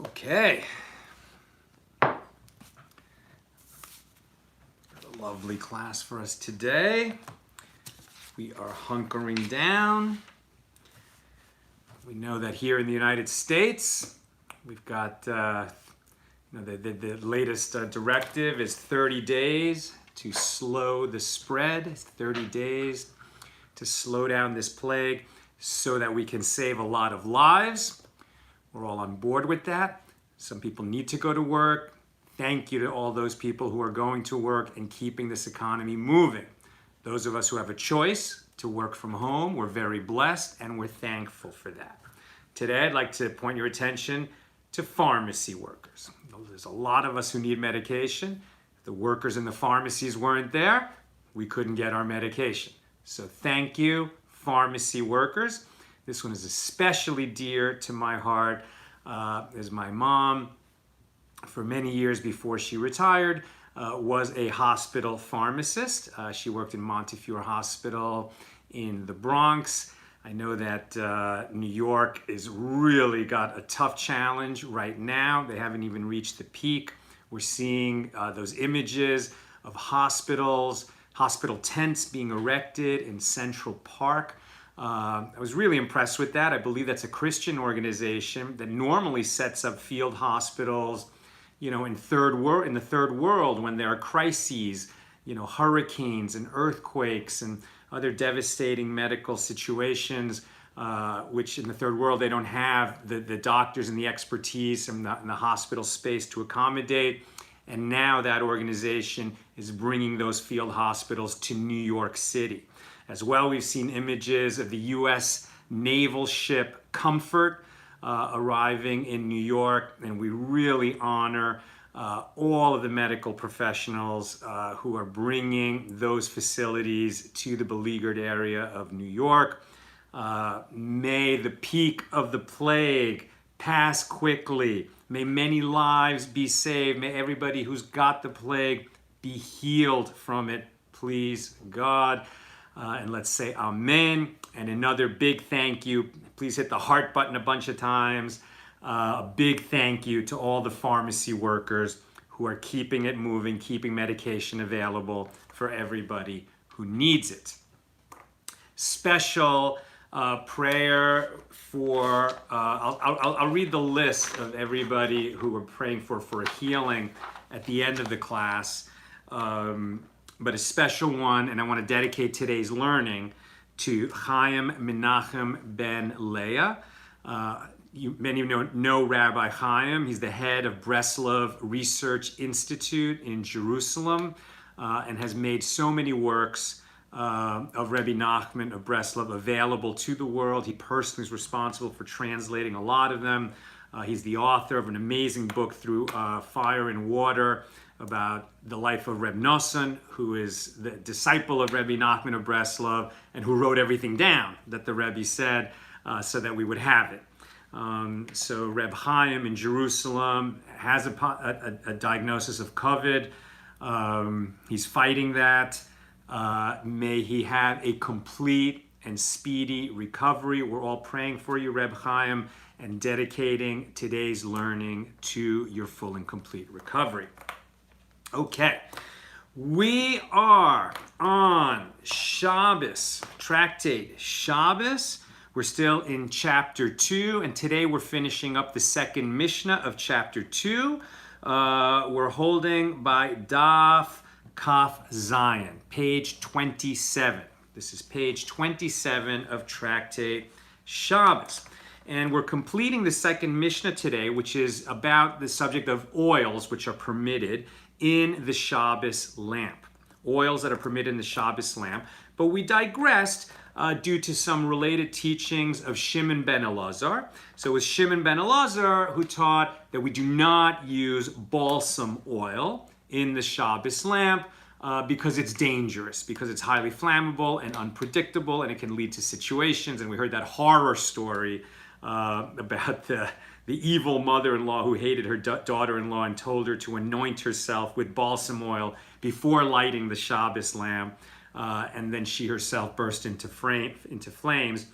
Okay. Got a lovely class for us today. We are hunkering down. We know that here in the United States, we've got the latest directive is 30 days to slow the spread. It's 30 days to slow down this plague so that we can save a lot of lives. We're all on board with that. Some people need to go to work. Thank you to all those people who are going to work and keeping this economy moving. Those of us who have a choice to work from home, we're very blessed and we're thankful for that. Today, I'd like to point your attention to pharmacy workers. There's a lot of us who need medication. If the workers in the pharmacies weren't there, we couldn't get our medication. So thank you, pharmacy workers. This one is especially dear to my heart, as my mom, for many years before she retired, was a hospital pharmacist. She worked in Montefiore Hospital in the Bronx. I know that New York is really got a tough challenge right now. They haven't even reached the peak. We're seeing those images of hospitals, hospital tents being erected in Central Park. I was really impressed with that. I believe that's a Christian organization that normally sets up field hospitals, in the third world when there are crises, hurricanes and earthquakes and other devastating medical situations, which in the third world they don't have the doctors and the expertise and the hospital space to accommodate. And now that organization is bringing those field hospitals to New York City. As well, we've seen images of the U.S. naval ship Comfort arriving in New York, and we really honor all of the medical professionals who are bringing those facilities to the beleaguered area of New York. May the peak of the plague pass quickly. May many lives be saved. May everybody who's got the plague be healed from it, please, God. And let's say amen. And another big thank you. Please hit the heart button a bunch of times. A big thank you to all the pharmacy workers who are keeping it moving, keeping medication available for everybody who needs it. Special prayer for, I'll read the list of everybody who we're praying for a healing at the end of the class. But a special one, and I want to dedicate today's learning to Chaim Menachem ben Leah. Many of you know Rabbi Chaim. He's the head of Breslov Research Institute in Jerusalem and has made so many works of Rebbe Nachman of Breslov available to the world. He personally is responsible for translating a lot of them. He's the author of an amazing book, Through Fire and Water, about the life of Reb Nosson, who is the disciple of Rebbe Nachman of Breslov, and who wrote everything down that the Rebbe said so that we would have it. So Reb Chaim in Jerusalem has a diagnosis of COVID. He's fighting that. May he have a complete and speedy recovery. We're all praying for you, Reb Chaim, and dedicating today's learning to your full and complete recovery. Okay, we are on Shabbos, tractate Shabbos. We're still in chapter 2, and today we're finishing up the second Mishnah of chapter 2. We're holding by Daf Kaf Zayin, page 27. This is page 27 of tractate Shabbos. And we're completing the second Mishnah today, which is about the subject of oils which are permitted in the Shabbos lamp. Oils that are permitted in the Shabbos lamp. But we digressed due to some related teachings of Shimon ben Elazar. So it was Shimon ben Elazar who taught that we do not use balsam oil in the Shabbos lamp because it's dangerous, because it's highly flammable and unpredictable, and it can lead to situations. And we heard that horror story about the evil mother-in-law who hated her daughter-in-law and told her to anoint herself with balsam oil before lighting the Shabbos lamp, and then she herself burst into flames.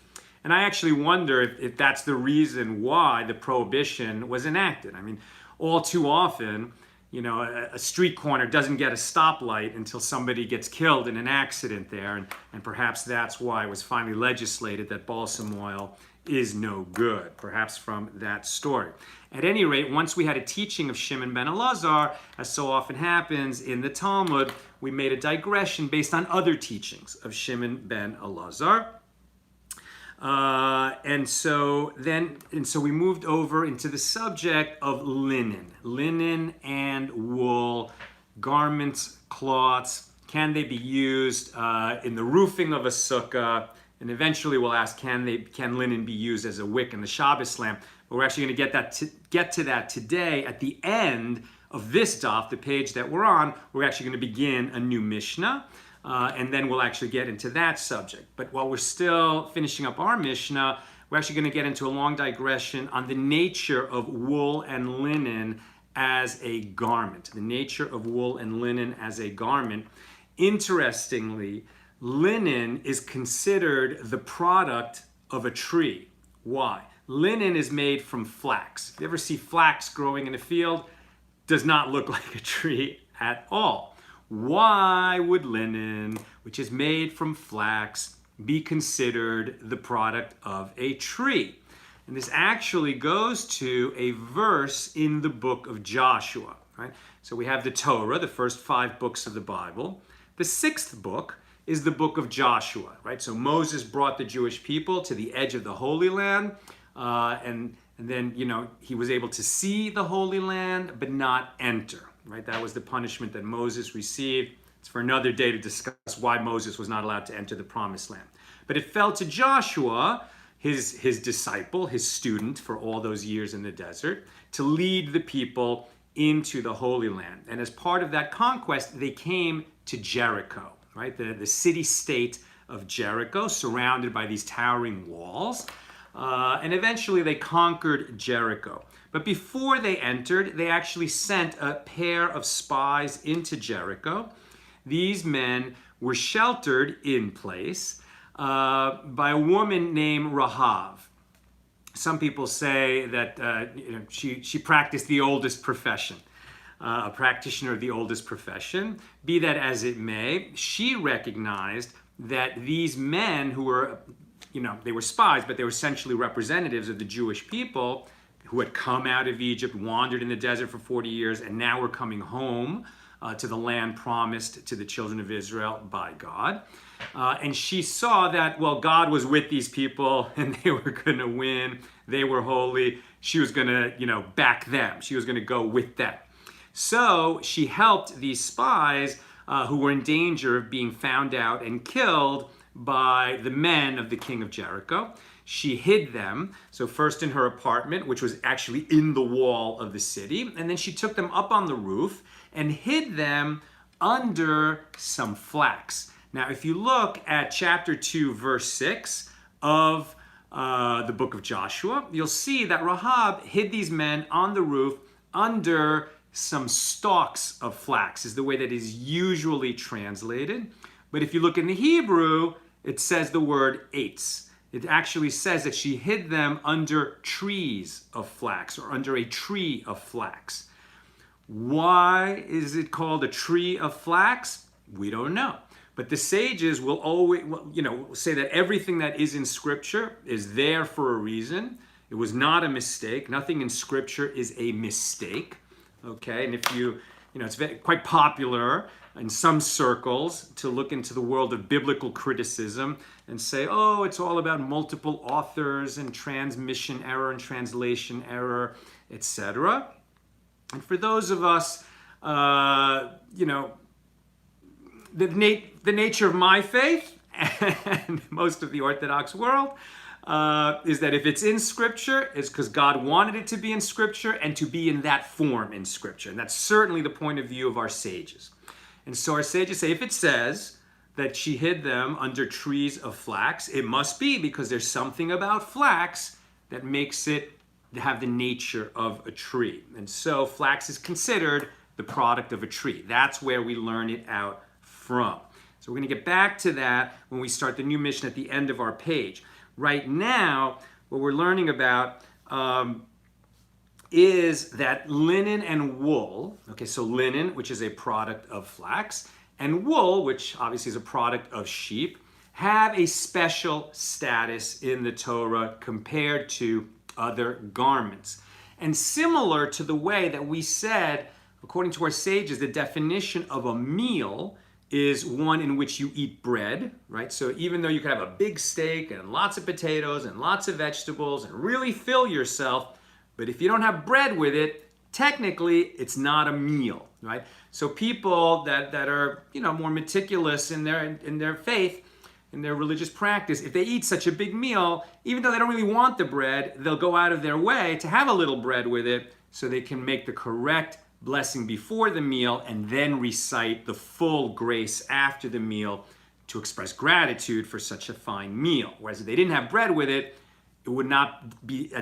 And I actually wonder if that's the reason why the prohibition was enacted. I mean, all too often, you know, a street corner doesn't get a stoplight until somebody gets killed in an accident there. And perhaps that's why it was finally legislated that balsam oil is no good, perhaps from that story. At any rate, once we had a teaching of Shimon ben Elazar, as so often happens in the Talmud, we made a digression based on other teachings of Shimon ben Elazar. And so we moved over into the subject of linen and wool, garments, cloths. Can they be used in the roofing of a sukkah? And eventually we'll ask, can linen be used as a wick in the Shabbos lamp? But we're actually going to get to that today at the end of this daf, the page that we're on. We're actually going to begin a new Mishnah. And then we'll actually get into that subject. But while we're still finishing up our Mishnah, we're actually going to get into a long digression on the nature of wool and linen as a garment. The nature of wool and linen as a garment. Interestingly, linen is considered the product of a tree. Why? Linen is made from flax. If you ever see flax growing in a field, does not look like a tree at all. Why would linen, which is made from flax, be considered the product of a tree? And this actually goes to a verse in the book of Joshua, right? So we have the Torah, the first 5 books of the Bible. The 6th book is the book of Joshua, right? So Moses brought the Jewish people to the edge of the Holy Land, and then, you know, he was able to see the Holy Land, but not enter. Right, that was the punishment that Moses received. It's for another day to discuss why Moses was not allowed to enter the promised land. But it fell to Joshua, his disciple, his student for all those years in the desert, to lead the people into the Holy Land. And as part of that conquest, they came to Jericho, right? The city-state of Jericho, surrounded by these towering walls. And eventually they conquered Jericho. But before they entered, they actually sent a pair of spies into Jericho. These men were sheltered in place by a woman named Rahab. Some people say that she practiced the oldest profession, a practitioner of the oldest profession. Be that as it may, she recognized that these men who were, they were spies, but they were essentially representatives of the Jewish people who had come out of Egypt, wandered in the desert for 40 years, and now were coming home to the land promised to the children of Israel by God. And she saw that, well, God was with these people and they were going to win. They were holy. She was going to, back them. She was going to go with them. So she helped these spies who were in danger of being found out and killed by the men of the king of Jericho. She hid them, so first in her apartment, which was actually in the wall of the city, and then she took them up on the roof and hid them under some flax. Now, if you look at chapter 2, verse 6 of the book of Joshua, you'll see that Rahab hid these men on the roof under some stalks of flax, is the way that is usually translated. But if you look in the Hebrew, it says the word eitz. It actually says that she hid them under trees of flax, or under a tree of flax. Why is it called a tree of flax? We don't know. But the sages will always, say that everything that is in Scripture is there for a reason. It was not a mistake. Nothing in Scripture is a mistake. Okay, and if it's quite popular in some circles to look into the world of biblical criticism and say, oh, it's all about multiple authors and transmission error and translation error, etc. And for those of us, the nature of my faith and most of the Orthodox world is that if it's in Scripture, it's because God wanted it to be in Scripture and to be in that form in Scripture. And that's certainly the point of view of our sages. And so our sages say, if it says that she hid them under trees of flax, it must be because there's something about flax that makes it have the nature of a tree. And so flax is considered the product of a tree. That's where we learn it out from. So we're going to get back to that when we start the new Mishnah at the end of our page. Right now, what we're learning about is that linen and wool, okay, so linen, which is a product of flax, and wool, which obviously is a product of sheep, have a special status in the Torah compared to other garments. And similar to the way that we said, according to our sages, the definition of a meal is one in which you eat bread, right? So even though you could have a big steak and lots of potatoes and lots of vegetables and really fill yourself, but if you don't have bread with it, technically it's not a meal, right? So people that are, more meticulous in their faith, in their religious practice, if they eat such a big meal, even though they don't really want the bread, they'll go out of their way to have a little bread with it so they can make the correct blessing before the meal and then recite the full grace after the meal to express gratitude for such a fine meal. Whereas if they didn't have bread with it, it would not be,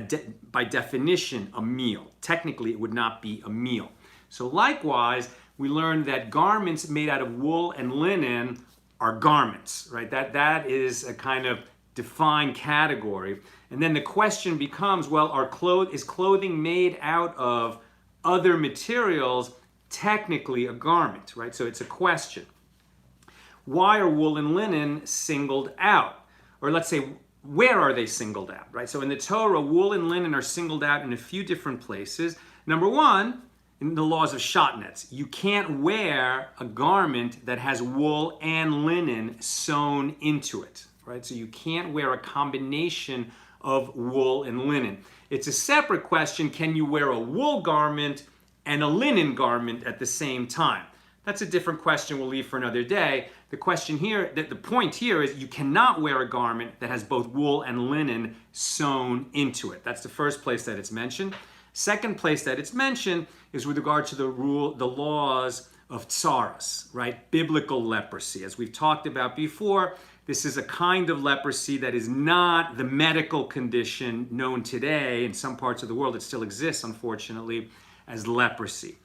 by definition, a meal. Technically, it would not be a meal. So likewise, we learned that garments made out of wool and linen are garments, right? That is a kind of defined category. And then the question becomes, well, is clothing made out of other materials technically a garment, right? So it's a question. Why are wool and linen singled out? Or let's say, where are they singled out, right? So in the Torah, wool and linen are singled out in a few different places. Number one, in the laws of Shatnetz, you can't wear a garment that has wool and linen sewn into it, right? So you can't wear a combination of wool and linen. It's a separate question, can you wear a wool garment and a linen garment at the same time? That's a different question we'll leave for another day. The question here, the point here is you cannot wear a garment that has both wool and linen sewn into it. That's the first place that it's mentioned. Second place that it's mentioned is with regard to the laws of Tzaraas, right? Biblical leprosy. As we've talked about before, this is a kind of leprosy that is not the medical condition known today. In some parts of the world, it still exists, unfortunately, as leprosy.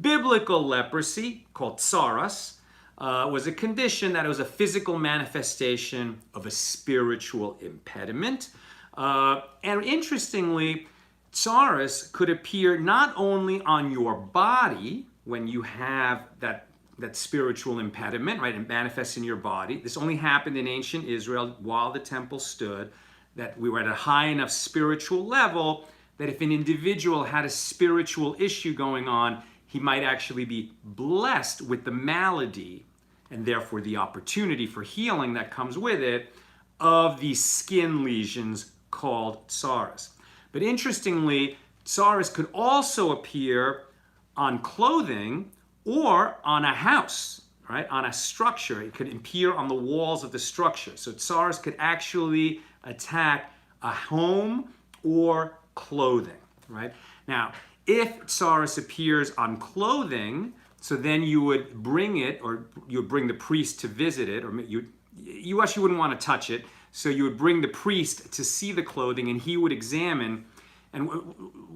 Biblical leprosy, called Tzaraas, was a condition that was a physical manifestation of a spiritual impediment. And interestingly, Tzaraas could appear not only on your body when you have that spiritual impediment, right? It manifests in your body. This only happened in ancient Israel while the temple stood, that we were at a high enough spiritual level that if an individual had a spiritual issue going on, he might actually be blessed with the malady and therefore the opportunity for healing that comes with it of these skin lesions called Tzaraas. But interestingly, Tzaraas could also appear on clothing or on a house, right? On a structure. It could appear on the walls of the structure. So Tzaraas could actually attack a home or clothing, right? Now, if Tzaraas appears on clothing, so then you would bring it, or you would bring the priest to visit it, or you actually wouldn't want to touch it, so you would bring the priest to see the clothing and he would examine. And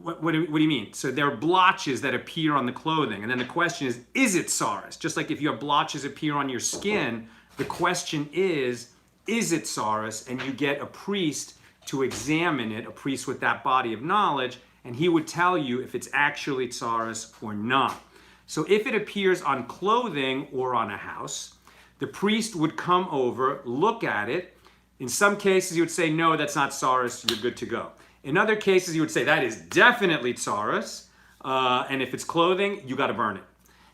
what do you mean? So there are blotches that appear on the clothing. And then the question is it Tzaraas? Just like if you have blotches appear on your skin, the question is it Tzaraas? And you get a priest to examine it, a priest with that body of knowledge, and he would tell you if it's actually Tzaraas or not. So if it appears on clothing or on a house, the priest would come over, look at it. In some cases, he would say, no, that's not Tzaraas, you're good to go. In other cases, he would say, that is definitely Tzaraas, and if it's clothing, you got to burn it.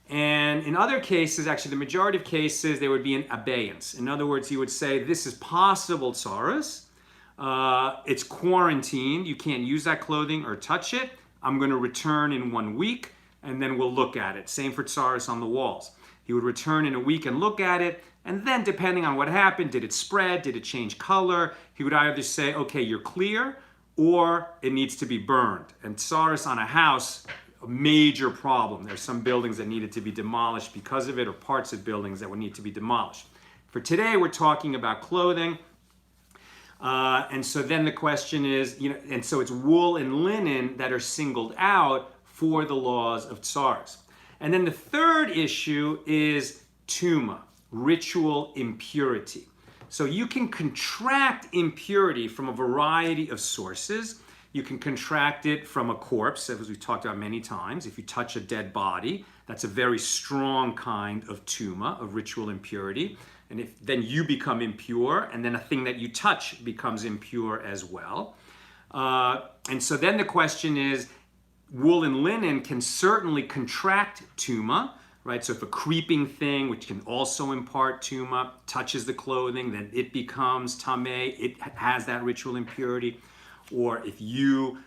And in other cases, actually the majority of cases, there would be an abeyance. In other words, he would say, this is possible Tzaraas, it's quarantined, you can't use that clothing or touch it, I'm going to return in 1 week, and then we'll look at it. Same for Tzaraas on the walls. He would return in a week and look at it, and then depending on what happened, did it spread, did it change color, he would either say, okay, you're clear, or it needs to be burned. And Tzaraas on a house, a major problem. There's some buildings that needed to be demolished because of it, or parts of buildings that would need to be demolished. For today, we're talking about clothing. And so then the question is, and so it's wool and linen that are singled out for the laws of Tzaraas. And then the third issue is tumah, ritual impurity. So you can contract impurity from a variety of sources. You can contract it from a corpse, as we've talked about many times. If you touch a dead body, that's a very strong kind of tumah, of ritual impurity. And then you become impure, and then a thing that you touch becomes impure as well. And so then the question is, wool and linen can certainly contract tumah, right? So if a creeping thing, which can also impart tumah, touches the clothing, then it becomes tameh, it has that ritual impurity. Or if you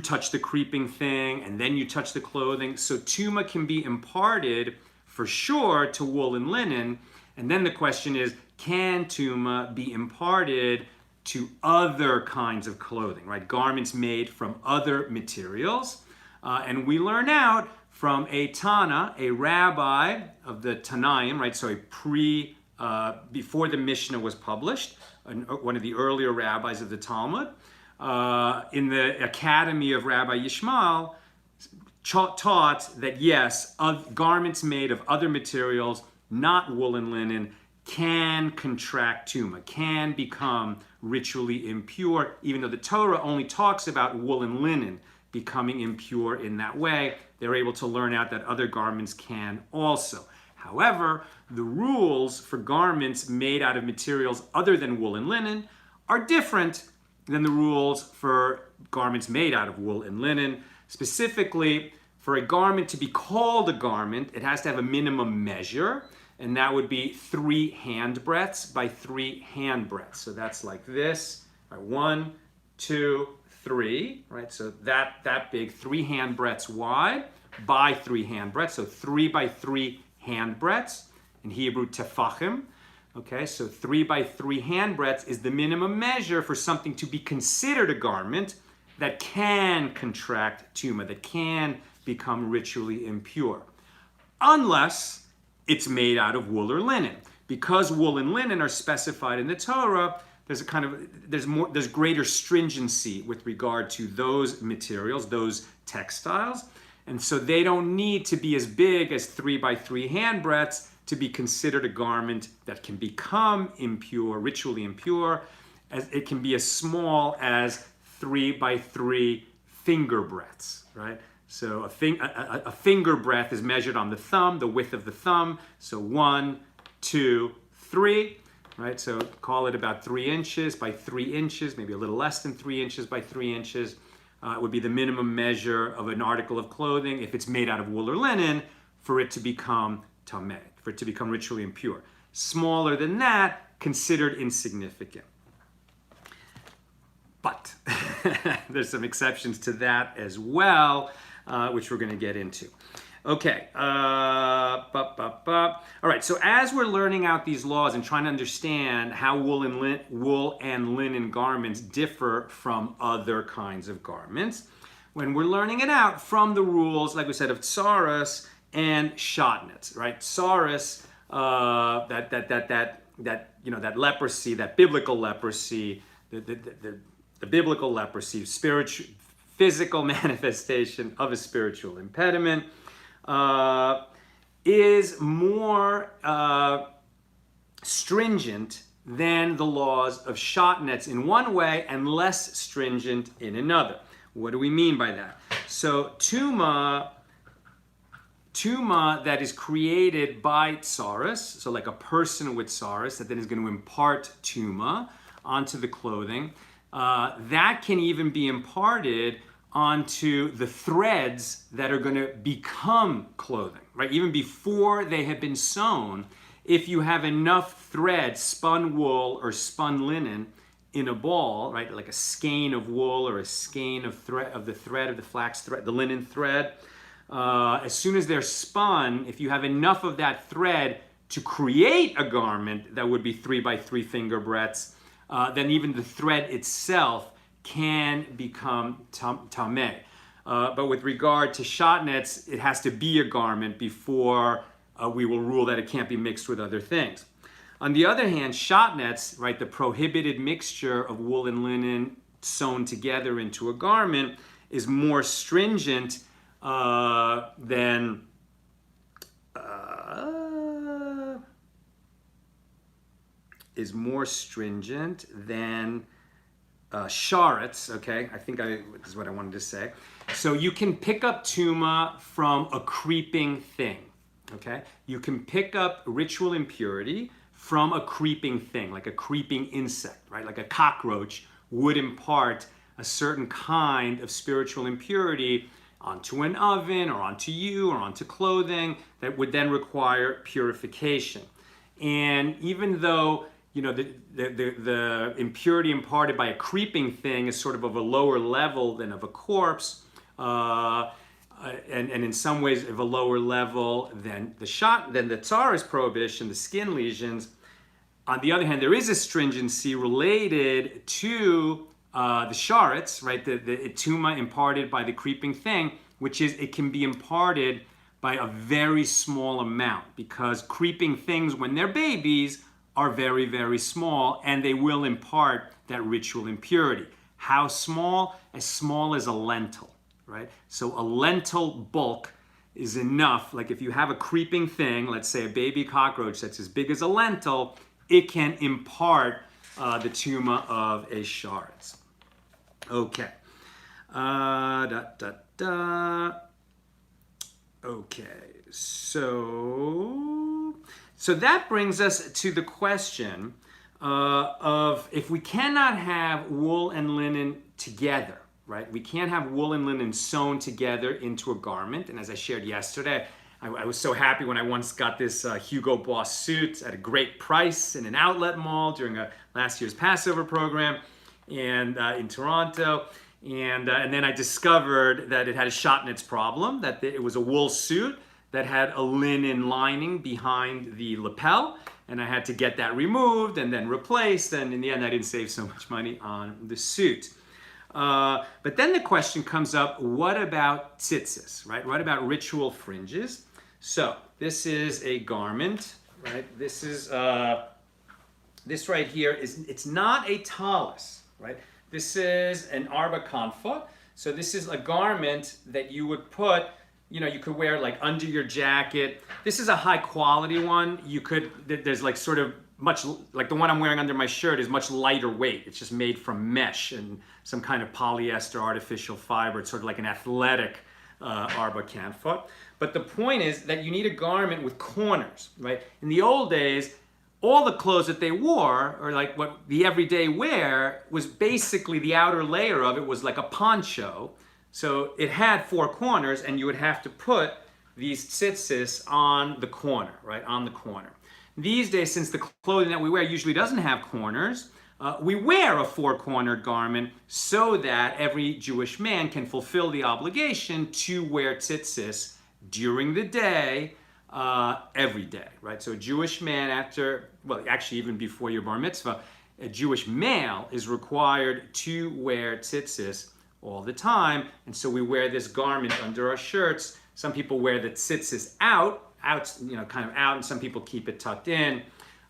touch the creeping thing and then you touch the clothing. So tumah can be imparted for sure to wool and linen. And then the question is, can tumah be imparted to other kinds of clothing, right? Garments made from other materials. And we learn out from a Tana, a rabbi of the Tanaim, right? So before the Mishnah was published, one of the earlier rabbis of the Talmud, in the Academy of Rabbi Yishmael, taught that yes, garments made of other materials, not wool and linen, can contract tumah, can become ritually impure, even though the Torah only talks about wool and linen becoming impure in that way. They're able to learn out that other garments can also. However, the rules for garments made out of materials other than wool and linen are different than the rules for garments made out of wool and linen. Specifically, for a garment to be called a garment, it has to have a minimum measure, and that would be 3 handbreadths by 3 handbreadths. So that's like this, right? 1, 2, 3, right? So that big, 3 handbreadths wide by 3 handbreadths. So 3 by 3 handbreadths, in Hebrew tefachim. Okay, so 3 by 3 handbreadths is the minimum measure for something to be considered a garment that can contract tumah, that can become ritually impure, unless it's made out of wool or linen. Because wool and linen are specified in the Torah, there's greater stringency with regard to those materials, those textiles. And so they don't need to be as big as 3 by 3 handbreadths to be considered a garment that can become impure, ritually impure, as it can be as small as 3 by 3 finger breadths, right? So a finger breadth is measured on the thumb, the width of the thumb. So 1, 2, 3, right? So call it about 3 inches by 3 inches, maybe a little less than 3 inches by 3 inches. It would be the minimum measure of an article of clothing, if it's made out of wool or linen, for it to become tameh, for it to become ritually impure. Smaller than that, considered insignificant. But there's some exceptions to that as well, which we're going to get into. Okay. All right. So as we're learning out these laws and trying to understand how wool and linen garments differ from other kinds of garments, when we're learning it out from the rules, like we said, of Tzaraas and Shatnetz, right? Tzaraas, that leprosy, that biblical leprosy, the biblical leprosy, physical manifestation of a spiritual impediment, is more stringent than the laws of Shatnetz in one way and less stringent in another. What do we mean by that? So tumah that is created by Tzaraas, so like a person with Tzaraas that then is going to impart tumah onto the clothing, that can even be imparted onto the threads that are going to become clothing, right? Even before they have been sewn, if you have enough thread, spun wool or spun linen in a ball, right, like a skein of wool or a skein of the flax thread, the linen thread, as soon as they're spun, if you have enough of that thread to create a garment that would be 3 by 3 finger breadths, then even the thread itself can become tameh. But with regard to Shatnetz, it has to be a garment before we will rule that it can't be mixed with other things. On the other hand, Shatnetz, right, the prohibited mixture of wool and linen sewn together into a garment, is more stringent than is more stringent than sharetz, okay? I think this is what I wanted to say. So you can pick up tumah from a creeping thing, okay? You can pick up ritual impurity from a creeping thing, like a creeping insect, right? Like a cockroach would impart a certain kind of spiritual impurity onto an oven or onto you or onto clothing that would then require purification. And even though the impurity imparted by a creeping thing is sort of a lower level than of a corpse, and in some ways of a lower level than the Tzaraas prohibition, the skin lesions. On the other hand, there is a stringency related to the sharetz, right? The tumah imparted by the creeping thing, which is it can be imparted by a very small amount, because creeping things when they're babies are very, very small, and they will impart that ritual impurity. How small? As small as a lentil, right? So a lentil-bulk is enough. Like if you have a creeping thing, let's say a baby cockroach that's as big as a lentil, it can impart the tumah of a sharetz. Okay. Okay, so that brings us to the question of if we cannot have wool and linen together, right? We can't have wool and linen sewn together into a garment. And as I shared yesterday, I was so happy when I once got this Hugo Boss suit at a great price in an outlet mall during last year's Passover program and in Toronto. And then I discovered that it had a Shatnetz problem, that it was a wool suit that had a linen lining behind the lapel, and I had to get that removed and then replaced, and in the end I didn't save so much money on the suit. But then the question comes up, what about tzitzis, right? What about ritual fringes? So this is a garment, right? This is, this right here it's not a talus, right? This is an arba kanfa. So this is a garment that you would put, you could wear like under your jacket. This is a high quality one. There's like sort of much, like the one I'm wearing under my shirt is much lighter weight. It's just made from mesh and some kind of polyester artificial fiber. It's sort of like an athletic arba kanfa. But the point is that you need a garment with corners, right? In the old days, all the clothes that they wore, or like what the everyday wear, was basically the outer layer of it was like a poncho. So it had four corners, and you would have to put these tzitzis on the corner, right? On the corner. These days, since the clothing that we wear usually doesn't have corners, we wear a four-cornered garment so that every Jewish man can fulfill the obligation to wear tzitzis during the day, every day, right? So a Jewish man actually even before your bar mitzvah, a Jewish male is required to wear tzitzis all the time. And so we wear this garment under our shirts. Some people wear the tzitzis out, kind of out, and some people keep it tucked in.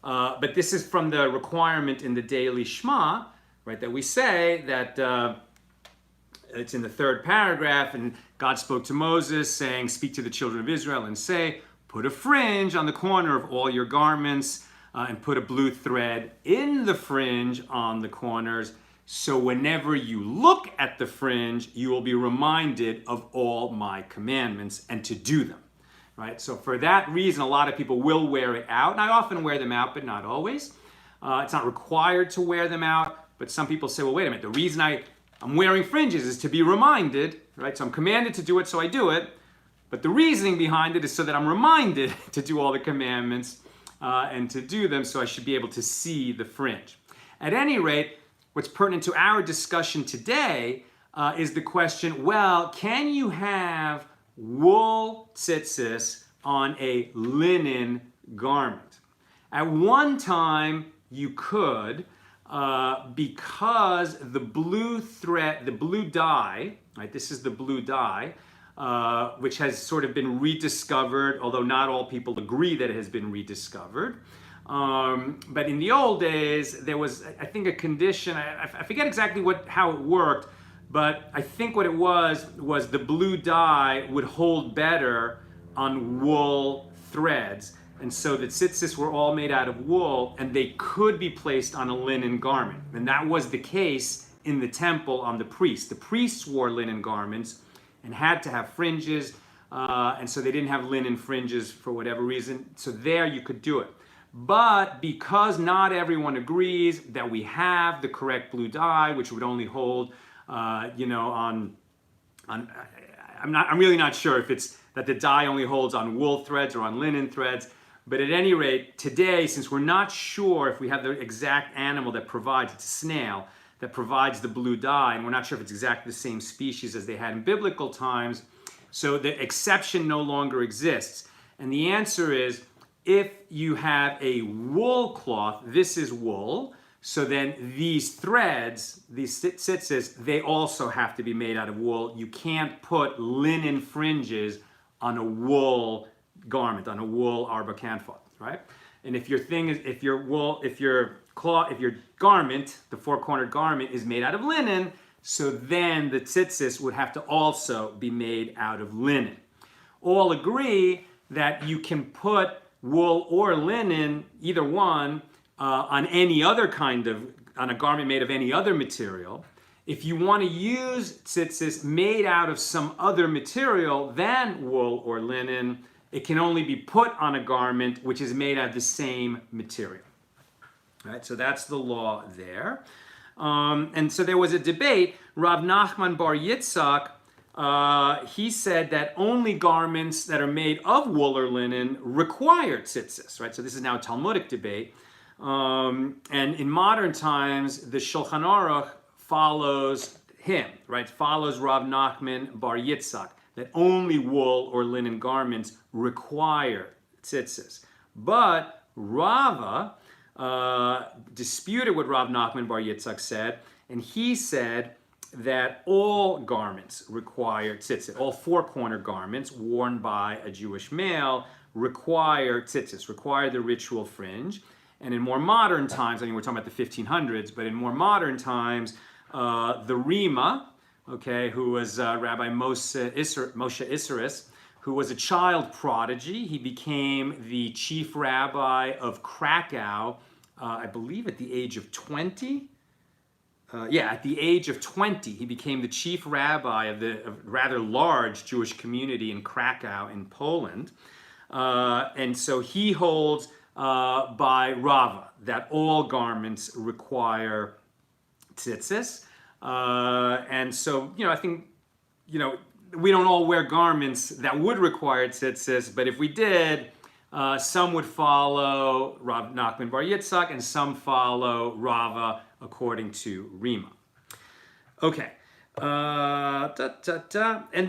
But this is from the requirement in the daily Shema, right? That we say that it's in the third paragraph, and God spoke to Moses saying, speak to the children of Israel and say, put a fringe on the corner of all your garments and put a blue thread in the fringe on the corners. So whenever you look at the fringe, you will be reminded of all my commandments and to do them, right? So for that reason, a lot of people will wear it out. And I often wear them out, but not always. It's not required to wear them out. But some people say, well, wait a minute. The reason I'm wearing fringes is to be reminded, right? So I'm commanded to do it, so I do it. But the reasoning behind it is so that I'm reminded to do all the commandments and to do them, so I should be able to see the fringe. At any rate, what's pertinent to our discussion today is the question, well, can you have wool tzitzis on a linen garment? At one time, you could, because the blue thread, the blue dye, right? This is the blue dye, which has sort of been rediscovered, although not all people agree that it has been rediscovered. But in the old days, there was, I think, a condition, I forget exactly how it worked, but I think what it was the blue dye would hold better on wool threads. And so the tzitzis were all made out of wool, and they could be placed on a linen garment. And that was the case in the temple on the priests. The priests wore linen garments and had to have fringes, and so they didn't have linen fringes for whatever reason. So there you could do it. But because not everyone agrees that we have the correct blue dye, which would only hold, I'm really not sure if it's that the dye only holds on wool threads or on linen threads. But at any rate, today, since we're not sure if we have the exact animal that provides, it's a snail, that provides the blue dye, and we're not sure if it's exactly the same species as they had in biblical times, so the exception no longer exists. And the answer is, if you have a wool cloth, this is wool, so then these threads, these tzitzis, they also have to be made out of wool. You can't put linen fringes on a wool garment, on a wool arba-kanfot, right? And if your garment, the four-cornered garment, is made out of linen, so then the tzitzis would have to also be made out of linen. All agree that you can put wool or linen, either one, on a garment made of any other material. If you want to use tzitzis made out of some other material than wool or linen, it can only be put on a garment which is made out of the same material. Right, so that's the law there. And so there was a debate. Rav Nachman bar Yitzchak, he said that only garments that are made of wool or linen require tzitzis. Right, so this is now a Talmudic debate. And in modern times, the Shulchan Aruch follows him. Right, follows Rav Nachman bar Yitzchak, that only wool or linen garments require tzitzis. But Rava disputed what Rav Nachman bar Yitzchak said, and he said that all garments require tzitzis. All four-corner garments worn by a Jewish male require tzitzis, require the ritual fringe. And in more modern times, we're talking about the 1500s, but in more modern times, the Rima, who was Rabbi Moshe Isserus, who was a child prodigy. He became the chief rabbi of Krakow, I believe at the age of 20. At the age of 20, he became the chief rabbi of a rather large Jewish community in Krakow in Poland. And so he holds by Rava that all garments require tzitzis. And so, I think, we don't all wear garments that would require tzitzis, but if we did, some would follow Rav Nachman bar Yitzchak and some follow Rava according to Rima. Okay. And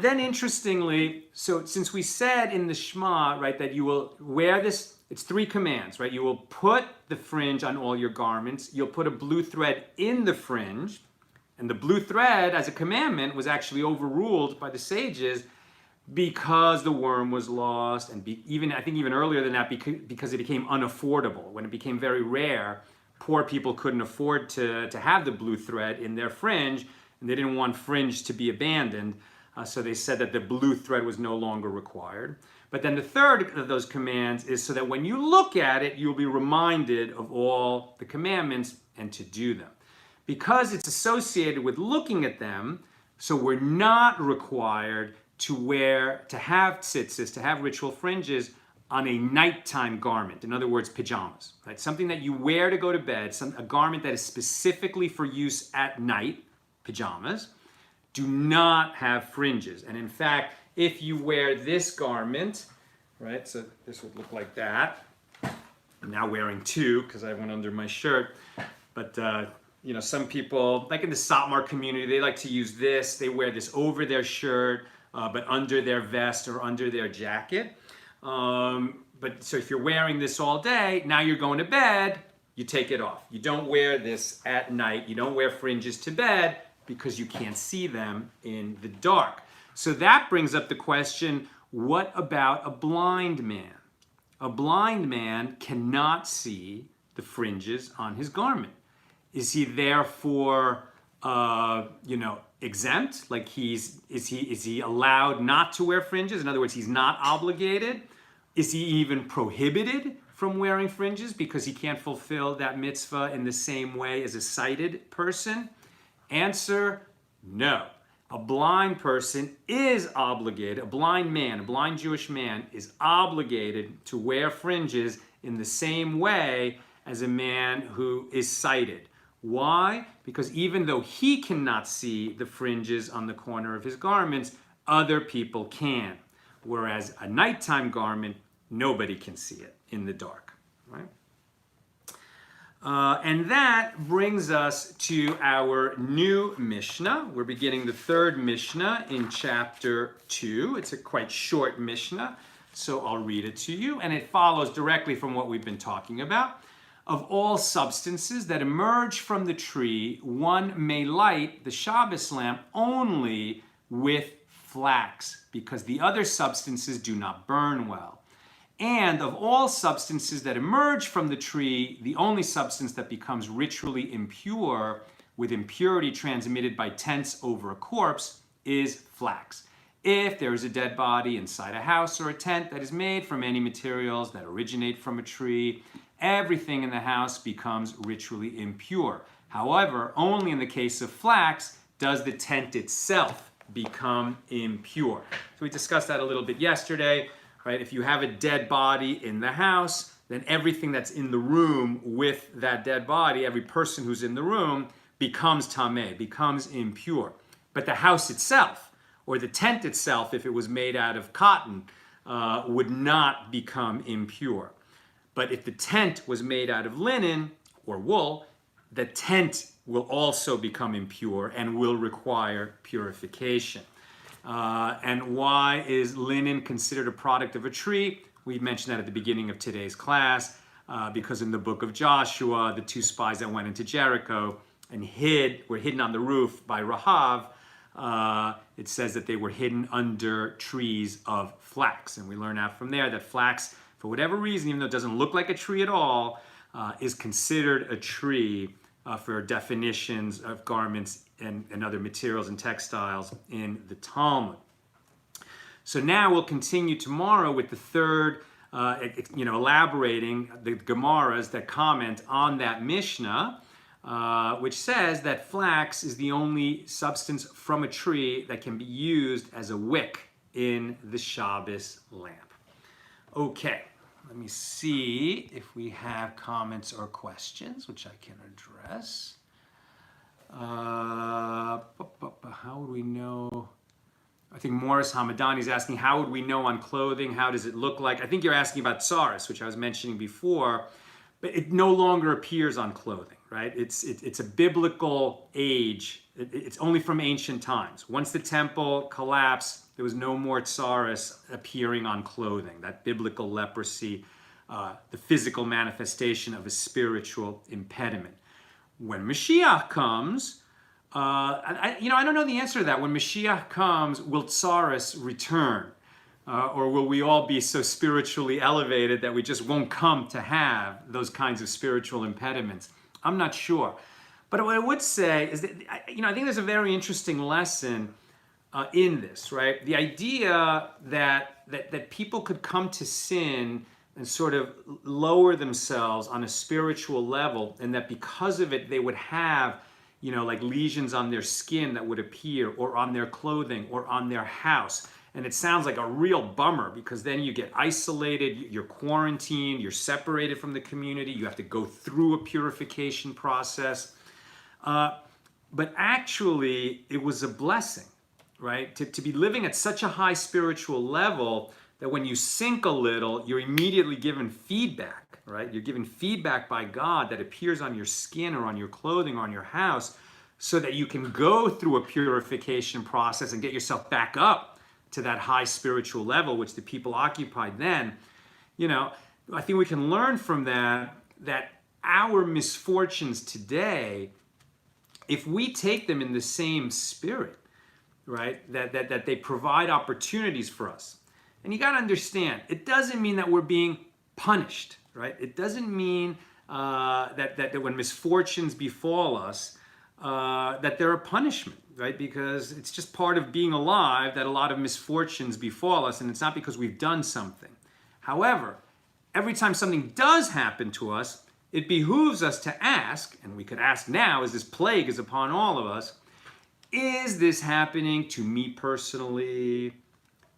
then interestingly, so since we said in the Shema, right, that you will wear this, it's 3 commands, right? You will put the fringe on all your garments. You'll put a blue thread in the fringe. And the blue thread, as a commandment, was actually overruled by the sages because the worm was lost, and I think even earlier than that, because it became unaffordable. When it became very rare, poor people couldn't afford to have the blue thread in their fringe, and they didn't want fringe to be abandoned, so they said that the blue thread was no longer required. But then the third of those commands is so that when you look at it, you'll be reminded of all the commandments and to do them. Because it's associated with looking at them, so we're not required to have tzitzis, to have ritual fringes on a nighttime garment. In other words, pajamas. Right? Something that you wear to go to bed, a garment that is specifically for use at night, pajamas, do not have fringes. And in fact, if you wear this garment, right, so this would look like that. I'm now wearing 2 because I went under my shirt, but some people, like in the Satmar community, they like to use this. They wear this over their shirt, but under their vest or under their jacket. But so if you're wearing this all day, now you're going to bed, you take it off. You don't wear this at night. You don't wear fringes to bed because you can't see them in the dark. So that brings up the question, what about a blind man? A blind man cannot see the fringes on his garment. Is he therefore, exempt? Like is he allowed not to wear fringes? In other words, he's not obligated. Is he even prohibited from wearing fringes because he can't fulfill that mitzvah in the same way as a sighted person? Answer, no. A blind person is obligated, a blind man, a blind Jewish man is obligated to wear fringes in the same way as a man who is sighted. Why? Because even though he cannot see the fringes on the corner of his garments, other people can. Whereas a nighttime garment, nobody can see it in the dark, right? And that brings us to our new Mishnah. We're beginning the third Mishnah in chapter 2. It's a quite short Mishnah, so I'll read it to you. And it follows directly from what we've been talking about. Of all substances that emerge from the tree, one may light the Shabbos lamp only with flax, because the other substances do not burn well. And of all substances that emerge from the tree, the only substance that becomes ritually impure, with impurity transmitted by tents over a corpse, is flax. If there is a dead body inside a house or a tent that is made from any materials that originate from a tree, everything in the house becomes ritually impure. However, only in the case of flax does the tent itself become impure. So we discussed that a little bit yesterday. Right? If you have a dead body in the house, then everything that's in the room with that dead body, every person who's in the room, becomes tameh, becomes impure. But the house itself, or the tent itself, if it was made out of cotton, would not become impure. But if the tent was made out of linen or wool, the tent will also become impure and will require purification. And why is linen considered a product of a tree? We mentioned that at the beginning of today's class, because in the book of Joshua, the two spies that went into Jericho and were hidden on the roof by Rahav, it says that they were hidden under trees of flax. And we learn out from there that flax, for whatever reason, even though it doesn't look like a tree at all, is considered a tree for definitions of garments and other materials and textiles in the Talmud. So now we'll continue tomorrow with the third, elaborating the Gemaras that comment on that Mishnah, which says that flax is the only substance from a tree that can be used as a wick in the Shabbos lamp. Okay, let me see if we have comments or questions, which I can address. How would we know? I think Morris Hamadani is asking, how would we know on clothing? How does it look like? I think you're asking about Tzaraas, which I was mentioning before, but it no longer appears on clothing, right? It's a biblical age. It's only from ancient times. Once the temple collapsed, there was no more Tzaraas appearing on clothing. That biblical leprosy, the physical manifestation of a spiritual impediment. When Mashiach comes, I don't know the answer to that. When Mashiach comes, will Tzaraas return? Or will we all be so spiritually elevated that we just won't come to have those kinds of spiritual impediments? I'm not sure. But what I would say is that, I think there's a very interesting lesson in this, right? The idea that people could come to sin and sort of lower themselves on a spiritual level, and that because of it they would have, like lesions on their skin that would appear, or on their clothing, or on their house. And it sounds like a real bummer, because then you get isolated, you're quarantined, you're separated from the community, you have to go through a purification process. But actually, it was a blessing, right? To be living at such a high spiritual level that when you sink a little, you're immediately given feedback, right? You're given feedback by God that appears on your skin or on your clothing or on your house, so that you can go through a purification process and get yourself back up to that high spiritual level, which the people occupied then. I think we can learn from that our misfortunes today, if we take them in the same spirit, right, that they provide opportunities for us. And you got to understand, it doesn't mean that we're being punished, right? It doesn't mean that when misfortunes befall us, that they're a punishment, right? Because it's just part of being alive that a lot of misfortunes befall us, and it's not because we've done something. However, every time something does happen to us, it behooves us to ask, and we could ask now as this plague is upon all of us, is this happening to me personally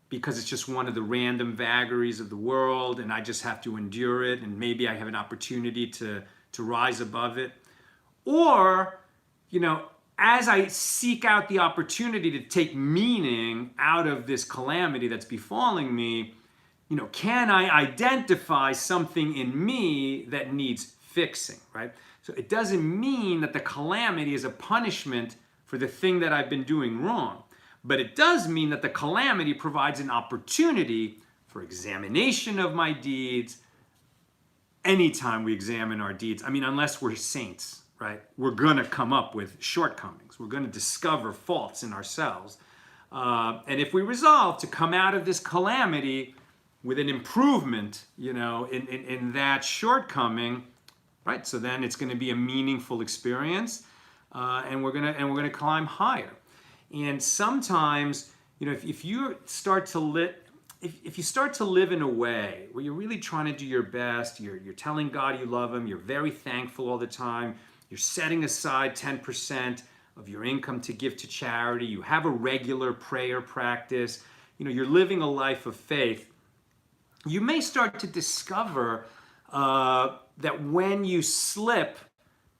because it's just one of the random vagaries of the world and I just have to endure it and maybe I have an opportunity to rise above it? Or, as I seek out the opportunity to take meaning out of this calamity that's befalling me, can I identify something in me that needs fixing, right? So it doesn't mean that the calamity is a punishment for the thing that I've been doing wrong. But it does mean that the calamity provides an opportunity for examination of my deeds. Anytime we examine our deeds, unless we're saints, right? We're going to come up with shortcomings. We're going to discover faults in ourselves. And if we resolve to come out of this calamity with an improvement, in that shortcoming, right? So then it's going to be a meaningful experience, and we're going to climb higher. And sometimes, if you start to live in a way where you're really trying to do your best, you're telling God you love Him, you're very thankful all the time, you're setting aside 10% of your income to give to charity, you have a regular prayer practice, you're living a life of faith, you may start to discover that when you slip,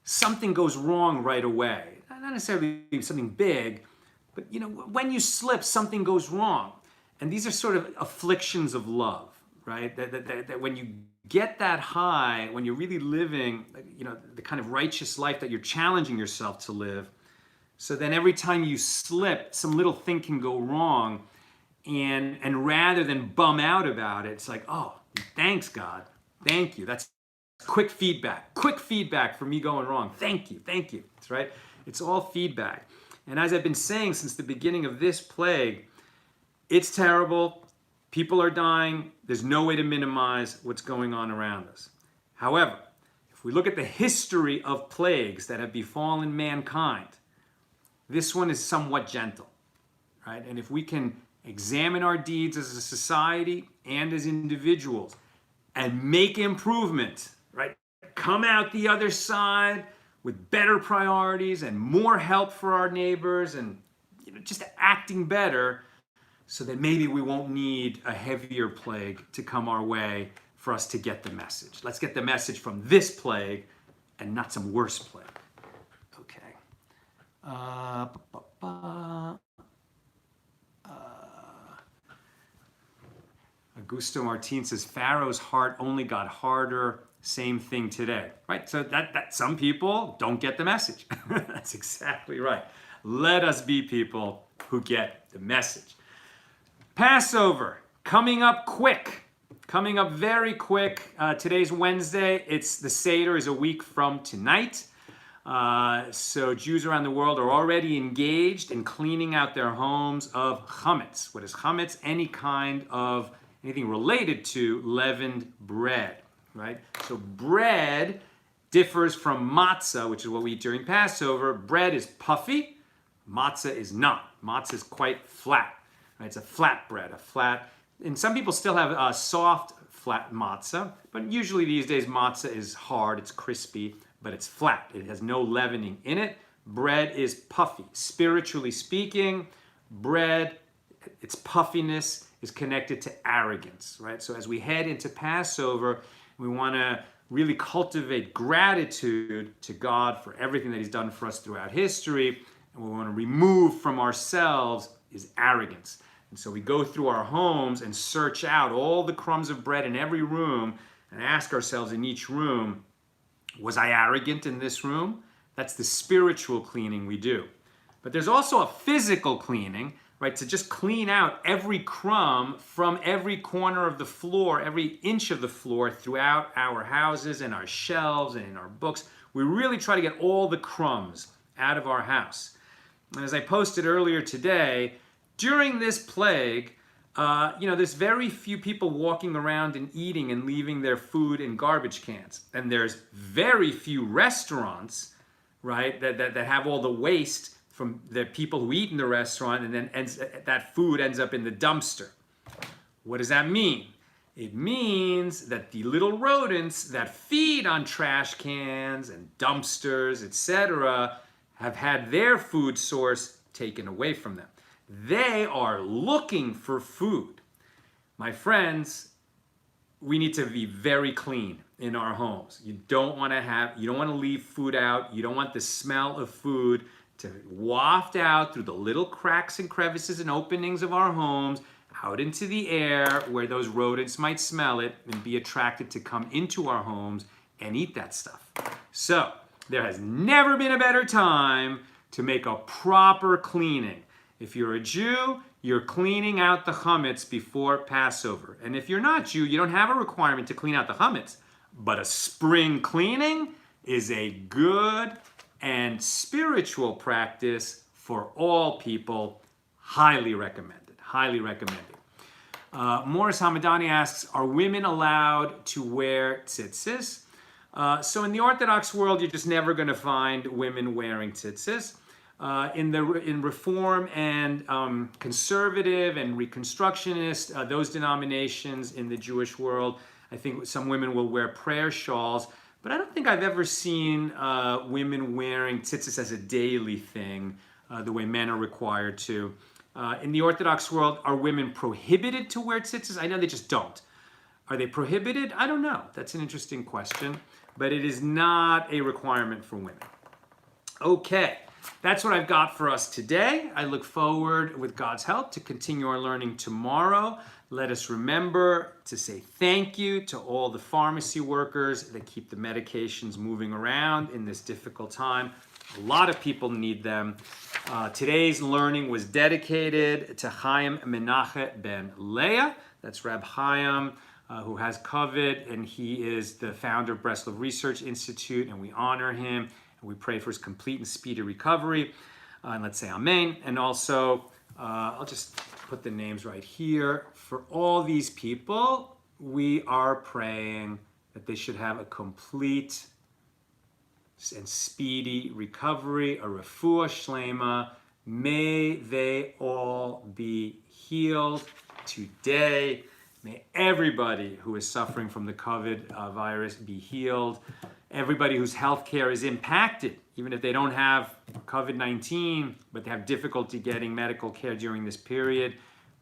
something goes wrong right away. Not necessarily something big, but when you slip, something goes wrong. And these are sort of afflictions of love, right? That when you get that high, when you're really living, the kind of righteous life that you're challenging yourself to live, so then every time you slip, some little thing can go wrong. And rather than bum out about it, it's like, oh, thanks, God. Thank you. That's quick feedback for me going wrong. Thank you. That's right. It's all feedback. And as I've been saying since the beginning of this plague, it's terrible. People are dying. There's no way to minimize what's going on around us. However, if we look at the history of plagues that have befallen mankind, this one is somewhat gentle, right? And if we can examine our deeds as a society and as individuals and make improvement, right? Come out the other side with better priorities and more help for our neighbors and just acting better, so that maybe we won't need a heavier plague to come our way for us to get the message. Let's get the message from this plague and not some worse plague. Okay. Augusto Martin says, Pharaoh's heart only got harder. Same thing today, right? So that some people don't get the message. That's exactly right. Let us be people who get the message. Passover, coming up very quick. Today's Wednesday. The Seder is a week from tonight. So Jews around the world are already engaged in cleaning out their homes of chametz. What is chametz? Anything related to leavened bread, right? So bread differs from matzah, which is what we eat during Passover. Bread is puffy, matzah is not. Matzah is quite flat, right? It's a flat bread, and some people still have a soft, flat matzah, but usually these days matzah is hard, it's crispy, but it's flat. It has no leavening in it. Bread is puffy. Spiritually speaking, bread, its puffiness is connected to arrogance, right? So as we head into Passover, we want to really cultivate gratitude to God for everything that He's done for us throughout history, and we want to remove from ourselves is arrogance. And so we go through our homes and search out all the crumbs of bread in every room and ask ourselves in each room, was I arrogant in this room? That's the spiritual cleaning we do. But there's also a physical cleaning, right? To just clean out every crumb from every corner of the floor, every inch of the floor throughout our houses and our shelves and in our books. We really try to get all the crumbs out of our house. And as I posted earlier today, during this plague, there's very few people walking around and eating and leaving their food in garbage cans. And there's very few restaurants, right, that have all the waste from the people who eat in the restaurant, and then that food ends up in the dumpster. What does that mean? It means that the little rodents that feed on trash cans and dumpsters, etc., have had their food source taken away from them. They are looking for food. My friends, we need to be very clean in our homes. You don't want to leave food out. You don't want the smell of food to waft out through the little cracks and crevices and openings of our homes, out into the air where those rodents might smell it and be attracted to come into our homes and eat that stuff. So there has never been a better time to make a proper cleaning. If you're a Jew, you're cleaning out the chametz before Passover. And if you're not Jew, you don't have a requirement to clean out the chametz. But a spring cleaning is a good and spiritual practice for all people. Highly recommended. Highly recommended. Morris Hamadani asks, are women allowed to wear tzitzis? So in the Orthodox world, you're just never going to find women wearing tzitzis. In Reform and Conservative and Reconstructionist, those denominations in the Jewish world, I think some women will wear prayer shawls, but I don't think I've ever seen women wearing tzitzis as a daily thing, the way men are required to. In the Orthodox world, are women prohibited to wear tzitzis? I know they just don't. Are they prohibited? I don't know. That's an interesting question, but it is not a requirement for women. Okay, that's what I've got for us today. I look forward, with God's help, to continue our learning tomorrow. Let us remember to say thank you to all the pharmacy workers that keep the medications moving around in this difficult time. A lot of people need them. Today's learning was dedicated to Chaim Menachem ben Leah. That's Reb Chaim, who has COVID, and he is the founder of Breslov Research Institute, and we honor him, and we pray for his complete and speedy recovery. And let's say amen. And also, I'll just put the names right here. For all these people, we are praying that they should have a complete and speedy recovery, a refuah shlema. May they all be healed today. May everybody who is suffering from the COVID virus be healed. Everybody whose health care is impacted, even if they don't have COVID-19, but they have difficulty getting medical care during this period,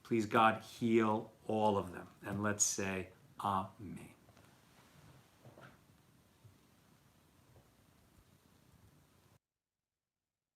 please God heal all of them. And let's say amen.